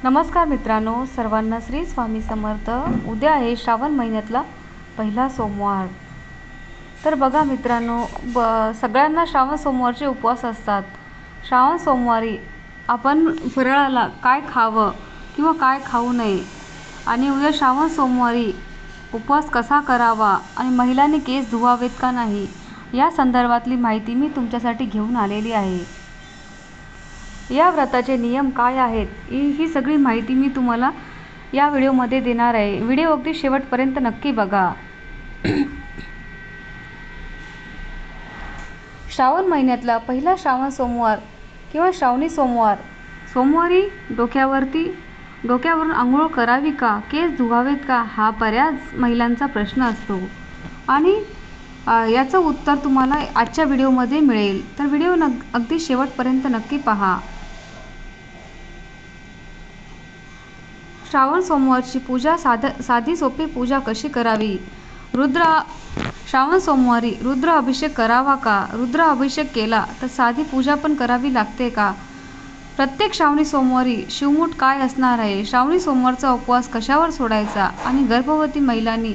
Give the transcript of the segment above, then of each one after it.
नमस्कार मित्रांनो, सर्वांना श्री स्वामी समर्थ। उद्या आहे श्रावण महिन्यातला पहिला सोमवार। तर बघा मित्रांनो, सगळ्यांना श्रावण सोमवारचे उपवास असतात। श्रावण सोमवारी आपण फराळाला काय खावं किंवा काय खाऊ नये, आणि उद्या श्रावण सोमवारी उपवास कसा करावा आणि महिलांनी केस धुवावेत का नाही, या संदर्भातली माहिती मी तुमच्यासाठी घेऊन आलेली आहे। या व्रताचे नियम काय आहेत ही सगळी माहिती मी तुम्हाला या व्हिडिओमध्ये देणार आहे। व्हिडिओ अगदी शेवटपर्यंत नक्की बघा। श्रावण महिन्यातला पहिला श्रावण सोमवार किंवा श्रावणी सोमवार। सोमवारी डोक्यावरून आंघोळ करावी का, केस धुवावेत का, हा बऱ्याच महिलांचा प्रश्न असतो आणि याचं उत्तर तुम्हाला आजच्या व्हिडिओमध्ये मिळेल। तर व्हिडिओ अगदी शेवटपर्यंत नक्की पहा। श्रावण सोमवारची पूजा साधी सोपी पूजा कशी करावी। श्रावण सोमवारी रुद्र अभिषेक करावा का, रुद्र अभिषेक केला तर साधी पूजा पण करावी लागते का, प्रत्येक श्रावणी सोमवारी शिवमूठ काय असणार आहे, श्रावणी सोमवारचा उपवास कशावर सोडायचा आणि गर्भवती महिलांनी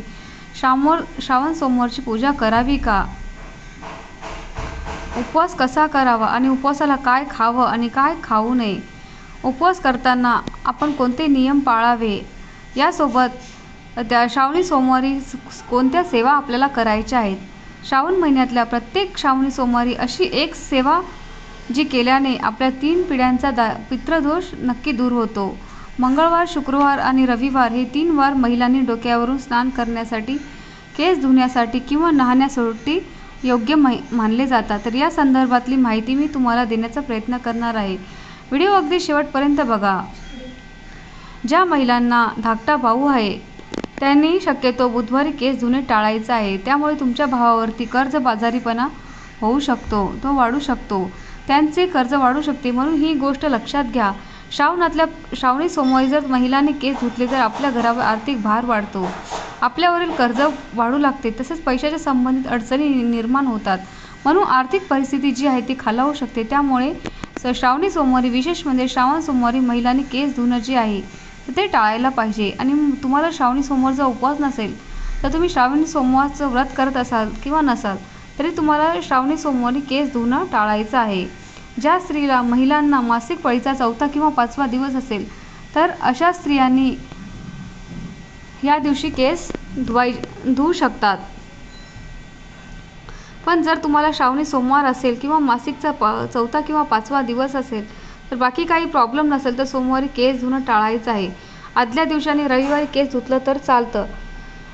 श्रावण सोमवारची पूजा करावी का, उपवास कसा करावा आणि उपवासाला काय खावं आणि काय खाऊ नये, उपवास करताना आपण कोणते नियम पाळावे, यासोबत श्रावणी सोमवारी कोणत्या सेवा आपल्याला करायच्या आहेत। श्रावण महिन्यातल्या प्रत्येक श्रावणी सोमवारी अशी एक सेवा जी केल्याने आपल्या 3 पिढ्यांचा पितृदोष नक्की दूर होतो। मंगळवार, शुक्रवार आणि रविवार हे 3 वार महिलांनी डोक्यावरून स्नान करण्यासाठी, केस धुण्यासाठी किंवा न्हाण्यासाठी योग्य मानले जातात। तर या संदर्भातली माहिती मी तुम्हाला देण्याचा प्रयत्न करणार आहे। व्हिडिओ अगदी शेवटपर्यंत बघा। ज्या महिलांना धाकटा भाऊ आहे त्यांनी शक्यतो बुधवारी केस धुणे टाळायचं आहे। त्यामुळे तुमच्या भावावरती कर्जबाजारीपणा होऊ शकतो, तो वाढू शकतो, त्यांचे कर्ज वाढू शकते, म्हणून ही गोष्ट लक्षात घ्या। श्रावणी सोमवारी जर महिलांनी केस धुतले तर आपल्या घरावर आर्थिक भार वाढतो, आपल्यावरील कर्ज वाढू लागते, तसेच पैशाच्या संबंधित अडचणी निर्माण होतात, म्हणून आर्थिक परिस्थिती जी आहे ती खालावू शकते। त्यामुळे श्रावणी सोमवारी, विशेष म्हणजे श्रावण सोमवारी महिलांनी केस धुणं जे आहे ते टाळायला पाहिजे। आणि तुम्हाला श्रावणी सोमवारचा उपवास नसेल तर तुम्ही श्रावणी सोमवारचं व्रत करत असाल किंवा नसाल तरी तुम्हाला श्रावणी सोमवारी केस धुणं टाळायचं आहे। ज्या महिलांना मासिक पाळीचा 4था किंवा 5वा दिवस असेल तर अशा स्त्रियांनी या दिवशी केस धुवू शकतात। पण जर तुम्हाला श्रावणी सोमवार असेल किंवा मासिकचा 4था किंवा 5वा दिवस असेल तर बाकी काही प्रॉब्लेम नसेल तर सोमवारी केस धुणं टाळायचं आहे। आदल्या दिवसाने रविवारी केस धुतलं तर चालतं।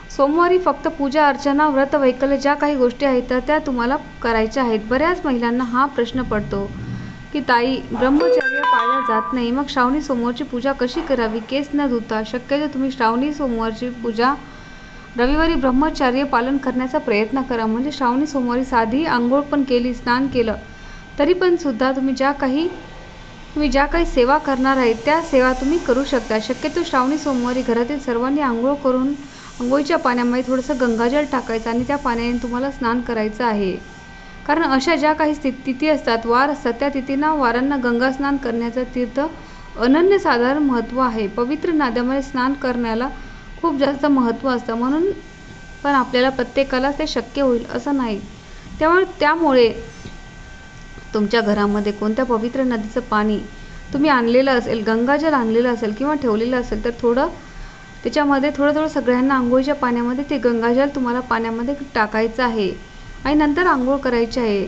सोमवारी फक्त पूजा अर्चना, व्रत वैकल्य ज्या काही गोष्टी आहेत तर त्या तुम्हाला करायच्या आहेत। बऱ्याच महिलांना हा प्रश्न पडतो की ताई, ब्रह्मचर्य पाळल्या जात नाही, मग श्रावणी सोमवारची पूजा कशी करावी केस न धुता। शक्यतो तुम्ही श्रावणी सोमवारची पूजा रविवारी ब्रह्मचर्य पालन करण्याचा प्रयत्न करा। म्हणजे श्रावणी सोमवारी साधी आंघोळ पण केली, स्नान केलं तरी पण सुद्धा तुम्ही ज्या काही सेवा करणार आहे त्या सेवा तुम्ही करू शकता। शक्यतो श्रावणी सोमवारी घरातील सर्वांनी आंघोळ करून आंघोळीच्या पाण्यामध्ये थोडंसं गंगाजल टाकायचं आणि त्या पाण्याने तुम्हाला स्नान करायचं आहे। कारण अशा ज्या काही तिथी असतात, वार असतात, त्या तिथींना वारांना गंगा स्नान करण्याचं तीर्थ अनन्यसाधारण महत्त्व आहे। पवित्र नद्यांमध्ये स्नान करण्याला खूप जास्त महत्त्व असतं, म्हणून पण आपल्याला प्रत्येकाला ते शक्य होईल असं नाही। त्यामुळे तुमच्या घरामध्ये कोणत्या पवित्र नदीचं पाणी तुम्ही आणलेलं असेल, गंगाजल आणलेलं असेल किंवा ठेवलेलं असेल तर त्याच्यामध्ये थोडं सगळ्यांना आंघोळीच्या पाण्यामध्ये ते गंगाजल तुम्हाला पाण्यामध्ये टाकायचं आहे आणि नंतर आंघोळ करायची आहे।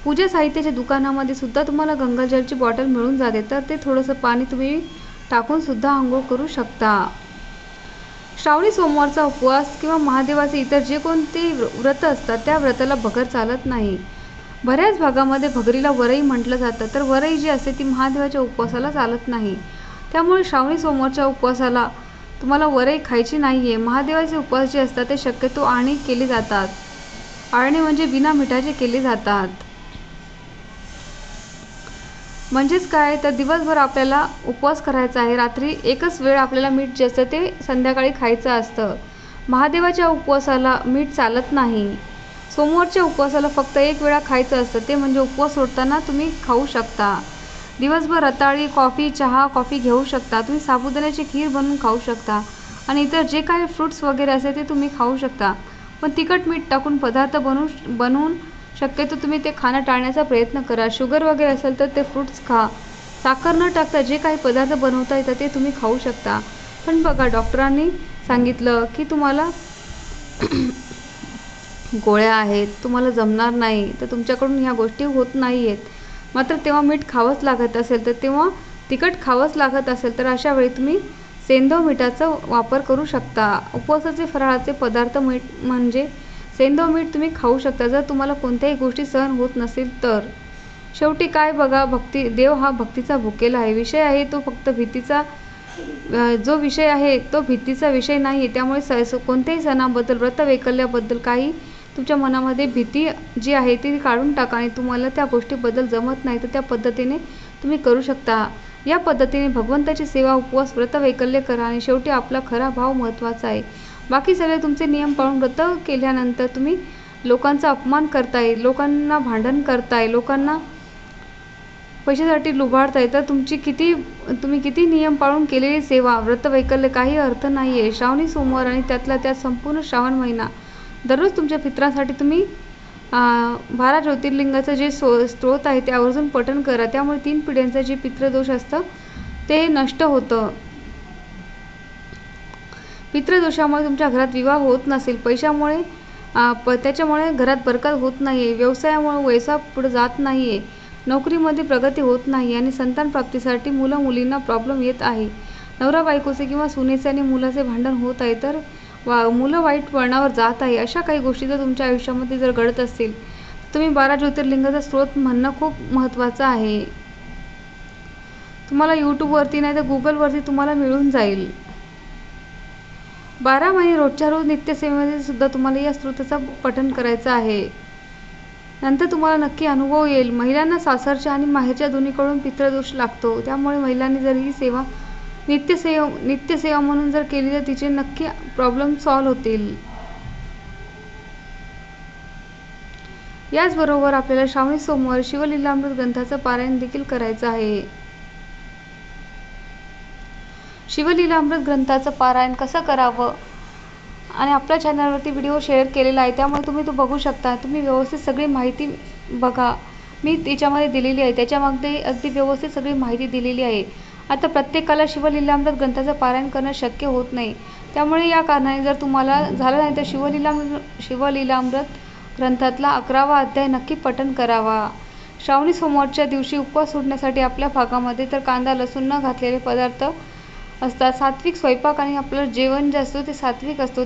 पूजा साहित्याच्या दुकानामध्ये सुद्धा तुम्हाला गंगाजलची बॉटल मिळून जाते, तर ते थोडंसं पाणी तुम्ही टाकून सुद्धा आंघोळ करू शकता। श्रावणी सोमवारचा उपवास किंवा महादेवाचे इतर जे कोणते व्रत असतात त्या व्रताला भगर चालत नाही। बऱ्याच भागामध्ये भगरीला वरई म्हटलं जातं, तर वरई जी असते ती महादेवाच्या उपवासाला चालत नाही। त्यामुळे श्रावणी सोमवारच्या उपवासाला तुम्हाला वरई खायची नाही आहे। महादेवाचे उपवास जे असतात ते शक्यतो आळणी केले जातात, आळणी म्हणजे बिना मिठाचे केले जातात। म्हणजेच काय तर दिवसभर आपल्याला उपवास करायचा आहे, रात्री एकच वेळ आपल्याला मीठ जे असतं ते संध्याकाळी खायचं असतं। महादेवाच्या उपवासाला मीठ चालत नाही। सोमवारच्या उपवासाला फक्त एक वेळा खायचं असतं, ते म्हणजे उपवास सोडताना तुम्ही खाऊ शकता। दिवसभर रताळी, कॉफी, चहा, कॉफी घेऊ शकता. तुम्ही साबुदाण्याची खीर बनवून खाऊ शकता आणि इतर जे काही फ्रूट्स वगैरे असेल ते तुम्ही खाऊ शकता. पण तिखट मीठ टाकून पदार्थ बनवून शक्यतो तुम्ही ते खाणं टाळण्याचा प्रयत्न करा. शुगर वगैरे असेल तर ते फ्रूट्स खा. साखर न टाकता जे काही पदार्थ बनवता येतात ते तुम्ही खाऊ शकता. पण बघा, डॉक्टरांनी सांगितलं की तुम्हाला गोळ्या आहेत, तुम्हाला जमणार नाही, तर तुमच्याकडून ह्या गोष्टी होत नाही आहेत. मात्र तेव्हा मीठ खावंच लागत असेल तर तेव्हा तिखट खावंच लागत असेल तर अशा वेळी तुम्ही सेंधव मीठाचा वापर करू शकता. उपवासाचे फराळाचे पदार्थ म्हणजे सेंधव मीठ तुम्ही खाऊ शकता जर तुम्हाला कोणत्याही गोष्टी सहन होत नसेल तर. शेवटी काय बघा, देव हा भक्तीचा भुकेला आहे. विषय आहे तो फक्त भीतीचा. जो विषय आहे तो भीतीचा विषय नाही आहे. त्यामुळे कोणत्याही सणाबद्दल, व्रतवैकल्याबद्दल काही तुमच्या मनामध्ये भीती जी आहे ती काढून टाका आणि तुम्हाला त्या गोष्टीबद्दल जमत नाही तर त्या पद्धतीने तुम्ही करू शकता. या पद्धतीने भगवंताची सेवा, उपवास, व्रतवैकल्य करा आणि शेवटी आपला खरा भाव महत्त्वाचा आहे. बाकी सगळे तुमचे नियम पाळून व्रत केल्यानंतर तुम्ही लोकांचा अपमान करताय, लोकांना भांडण करताय, लोकांना पैशासाठी लुबाडताय तर तुम्ही किती नियम पाळून केलेली सेवा, व्रतवैकल्य काही अर्थ नाही आहे. श्रावणी सोमवार आणि त्यातला त्यात संपूर्ण श्रावण महिना दररोज तुमच्या पितरांसाठी तुम्ही 12 ज्योतिर्लिंगाचं जे स्त्रोत आहे ते आवर्जून पठण करा. त्यामुळे 3 पिढ्यांचं जे पितृदोष असतं ते नष्ट होतं. पितृदोषामुळे तुमच्या घरात विवाह होत नसेल, पैशामुळे त्याच्यामुळे घरात बरकत होत नाही आहे, व्यवसायामुळे व्यवसाय पुढे जात नाही आहे, नोकरीमध्ये प्रगती होत नाही आणि संतान प्राप्तीसाठी मुलींना प्रॉब्लेम येत आहे, नवरा बायकोचे किंवा सुनेचे आणि मुलाचे भांडण होत आहे, तर मुलं वाईट वळणावर जात आहे. अशा काही गोष्टी जर तुमच्या आयुष्यामध्ये जर घडत असतील तर तुम्ही 12 ज्योतिर्लिंगाचा स्त्रोत म्हणणं खूप महत्त्वाचं आहे. तुम्हाला यूट्यूबवरती नाही तर गुगलवरती तुम्हाला मिळून जाईल. 12 महिने रोजच्या रोज नित्यसेवेमध्ये सुद्धा तुम्हाला या स्तोत्राचं पठण करायचं आहे. नंतर तुम्हाला नक्की अनुभव येईल. महिलांना सासरच्या आणि माहेरच्या दोन्हीकडून पितृदोष लागतो. त्यामुळे महिलांनी जर ही सेवा नित्यसेवा म्हणून जर केली तर तिचे नक्की प्रॉब्लेम सॉल्व्ह होतील. याचबरोबर आपल्याला श्रावणी सोमवार शिवलीलामृत ग्रंथाचं पारायण देखील करायचं आहे. शिवलीलामृत ग्रंथाचं पारायण कसं करावं आणि आपल्या चॅनलवरती व्हिडिओ शेअर केलेला आहे, त्यामुळे तुम्ही तो बघू शकता. तुम्ही व्यवस्थित सगळी माहिती बघा, मी त्याच्यामध्ये दिलेली आहे. त्याच्यामध्ये अगदी व्यवस्थित सगळी माहिती दिलेली आहे. आता प्रत्येकाला शिवलीलामृत ग्रंथाचं पारायण करणं शक्य होत नाही. त्यामुळे या कारणाने जर तुम्हाला झालं नाही तर शिवलीलामृत ग्रंथातला 11वा अध्याय नक्की पठण करावा. श्रावणी सोमवारच्या दिवशी उपवास सोडण्यासाठी आपल्या भागामध्ये तर कांदा, लसूण न घातलेले पदार्थ असतात. सात्विक स्वयंपाक आणि आपलं जेवण जे असतो ते सात्विक असतो.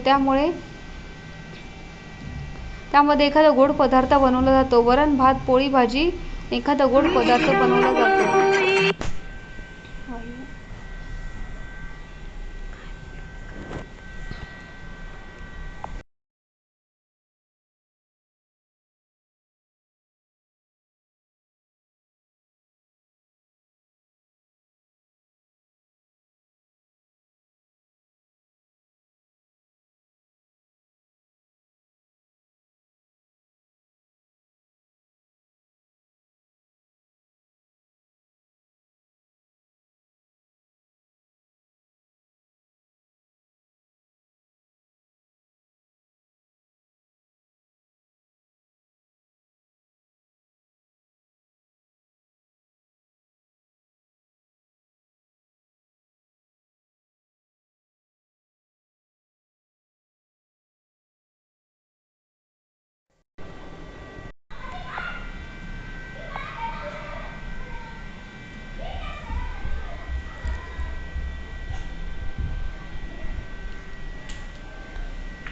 त्यामध्ये एखादा गोड पदार्थ बनवला जातो. वरण, भात, पोळी, भाजी, एखादा गोड पदार्थ बनवला जातो.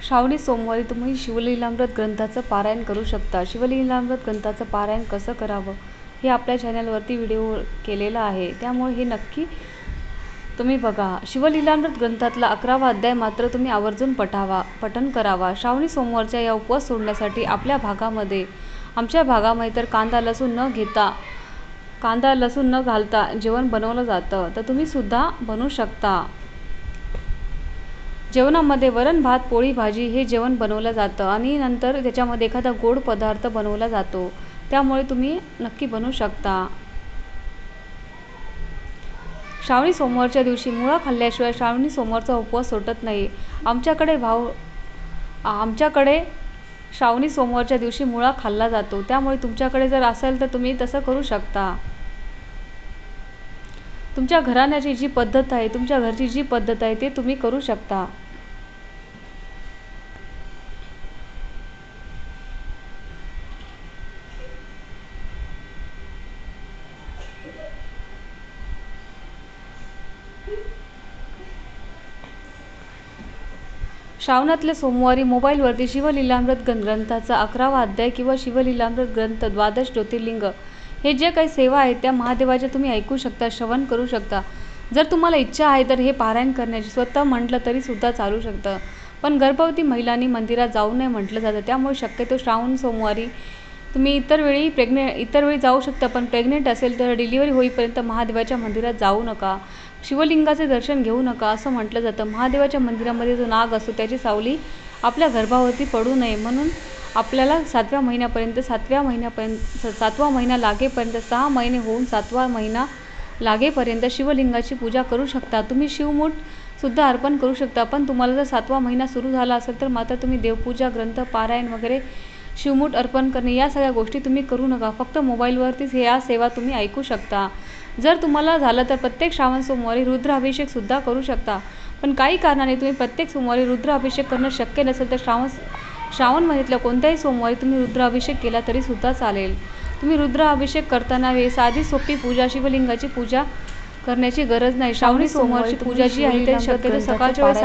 श्रावणी सोमवारी तुम्ही शिवलीलामृत ग्रंथाचं पारायण करू शकता. शिवलीलामृत ग्रंथाचं पारायण कसं करावं हे आपल्या चॅनलवरती व्हिडिओ केलेला आहे, त्यामुळे हे नक्की तुम्ही बघा. शिवलीलामृत ग्रंथातला 11वा अध्याय मात्र तुम्ही आवर्जून पठण करावा. श्रावणी सोमवारच्या या उपवास सोडण्यासाठी आमच्या भागामध्ये तर कांदा लसूण न घालता जेवण बनवलं जातं, तर तुम्ही सुद्धा बनवू शकता. जेवणामध्ये वरण, भात, पोळी, भाजी हे जेवण बनवलं जातं आणि नंतर त्याच्यामध्ये एखादा गोड पदार्थ बनवला जातो. त्यामुळे तुम्ही नक्की बनवू शकता. श्रावणी सोमवारच्या दिवशी मुळा खाल्ल्याशिवाय श्रावणी सोमवारचा उपवास सुटत नाही. आमच्याकडे श्रावणी सोमवारच्या दिवशी मुळा खाल्ला जातो. त्यामुळे तुमच्याकडे जर असेल तर तुम्ही तसं करू शकता. तुमच्या घराण्याची जी पद्धत आहे, तुमच्या घरची जी पद्धत आहे ते तुम्ही करू शकता. श्रावणातल्या सोमवारी मोबाईलवरती शिवलीलामृत ग्रंथाचा 11वा अध्याय किंवा शिवलीलामृत ग्रंथ, द्वादश ज्योतिर्लिंग हे जे काही सेवा आहेत त्या महादेवाच्या तुम्ही ऐकू शकता, श्रवण करू शकता. जर तुम्हाला इच्छा आहे तर हे पारायण करण्याची स्वतः म्हटलं तरी सुद्धा चालू शकतं. पण गर्भवती महिलांनी मंदिरात जाऊ नये म्हटलं जातं. त्यामुळे शक्यतो श्रावण सोमवारी तुम्ही इतर वेळी जाऊ शकता, पण प्रेग्नेंट असेल तर डिलिव्हरी होईपर्यंत महादेवाच्या मंदिरात जाऊ नका, शिवलिंगाचे दर्शन घेऊ नका असं म्हटलं जातं. महादेवाच्या मंदिरामध्ये जो नाग असतो त्याची सावली आपल्या गर्भावरती पडू नये म्हणून आपल्याला 7व्या महिना लागेपर्यंत 6 महिने होऊन 7वा महिना लागेपर्यंत शिवलिंगाची पूजा करू शकता. तुम्ही शिवमूठ सुद्धा अर्पण करू शकता. पण तुम्हाला जर 7वा महिना सुरू झाला असेल तर मात्र तुम्ही देवपूजा, ग्रंथ पारायण वगैरे, शिवमूठ अर्पण करणे या सगळ्या गोष्टी तुम्ही करू नका. फक्त मोबाईलवरतीच या सेवा तुम्ही ऐकू शकता. जर तुम्हाला झालं तर प्रत्येक श्रावण सोमवारी रुद्राभिषेक सुद्धा करू शकता. पण काही कारणाने तुम्ही प्रत्येक सोमवारी रुद्राभिषेक करणं शक्य नसेल तर श्रावण महिन्यातल्या कोणत्याही सोमवारी तुम्ही रुद्राभिषेक केला तरी सुद्धा चालेल. तुम्ही रुद्राभिषेक करताना साधी सोपी पूजा, शिवलिंगाची पूजा करण्याची गरज नाही. श्रावणी सोमवारची पूजा जी आहे ते शक्यतो सकाळच्या वेळेस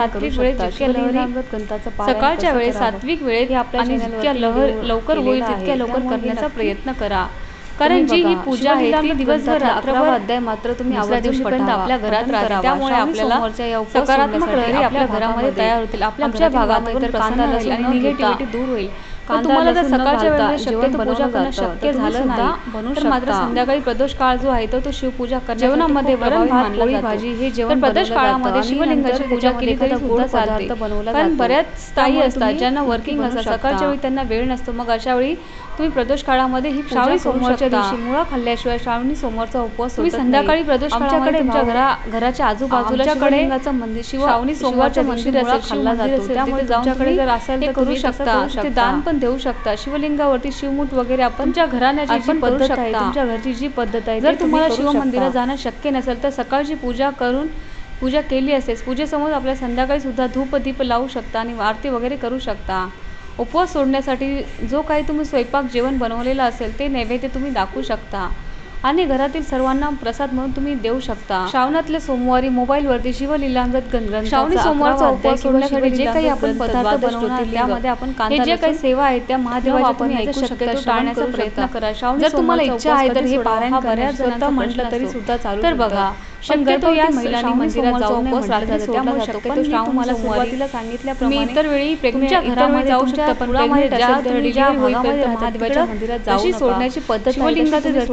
सात्विक वेळेत आणि जितक्या लवकर होईल तितक्या लवकर करण्याचा प्रयत्न करा. कारण जी ही पूजा आहे ती दिवसभर रात्रभर अध्याय मात्र तुम्ही दिवशीपर्यंत आपल्या घरात राहते. त्यामुळे आपल्याला सकारात्मक लहरी आपल्या घरामध्ये तयार होतील. आपल्या भागामध्ये तर कांदा लसूण आणि निगेटिव्हिटी दूर होईल. तुम्हाला जर सकाळच्या वेळेस शक्यतो पूजा करणं शक्य झालं नाही तर मात्र संध्याकाळी प्रदोष काळ जो आहे तो शिवपूजा करण्यासाठी जेवणामध्ये वरण भात पोळी भाजी हे जेवण प्रदोष काळामध्ये शिवलिंगाची पूजा केली तरी सुद्धा चालते. कारण बऱ्याच स्थायी असतात ज्यांना वर्किंग असतात, सकाळच्या वेळी त्यांना वेळ नसतो. मग अशा वेळी तुम्ही प्रदोष काळामध्ये ही श्रावणी सोमवारच्या दिवशी मुळा खाल्ल्याशिवाय श्रावणी सोमवारचा उपवास तुम्ही संध्याकाळी प्रदोष काळामध्ये तुमच्या घराच्या आजूबाजूला शिवलिंगाचं मंदिर श्रावणी सोमवारच्या मंदिर असेल, खाल्ला जातो. त्यामुळे तुमच्याकडे जर असेल तर करू शकता. ते दान पण देऊ शकता. शिवलिंगावरती शिवमूठ वगैरे आपण तुमच्या घराण्याची जी पद्धत आहे, तुमच्या घरची जी पद्धत आहे, जर तुम्हाला शिव मंदिरात जाणं शक्य नसेल तर सकाळची पूजा केली असेल, पूजेसमोर आपल्या संध्याकाळी सुद्धा धूप दीप लावू शकता आणि आरती वगैरे करू शकता. उपवास सोडण्यासाठी जो काही तुम्ही स्वयंपाक जेवण बनवलेलं असेल ते नैवेद्य तुम्ही दाखवू शकता आणि घरातील सर्वांना प्रसाद म्हणून तुम्ही देऊ शकता. श्रावणातल्या सोमवारी मोबाईलवरती शिवलीलामृत ग्रंथ, श्रावणी सोमवारचा उपवास सोडण्यासाठी जे काही आपण पदार्थ बनवणार त्यामध्ये आपण कांदा, जे काही सेवा आहे त्या महादेवाच्या तुम्ही ऐकू शकता, टाळण्याचा प्रयत्न करा. जर तुम्हाला इच्छा आहे तर हे पारायण बऱ्याच जणांचं म्हटलं तरी सुद्धा चालू. तर बघा, शक्यतो या महिलांनी मंदिरात जाऊ नये म्हटलं जातं. त्यामुळे शक्यतो श्रावण सुरुवातीला सांगितल्याप्रमाणे इतर वेळी तुमच्या घरामध्ये जाऊ शकता, पण ज्या भागामध्ये महादेवाच्या मंदिरात जाऊ नका. सोडण्याची पद्धत शिवलिंगाचे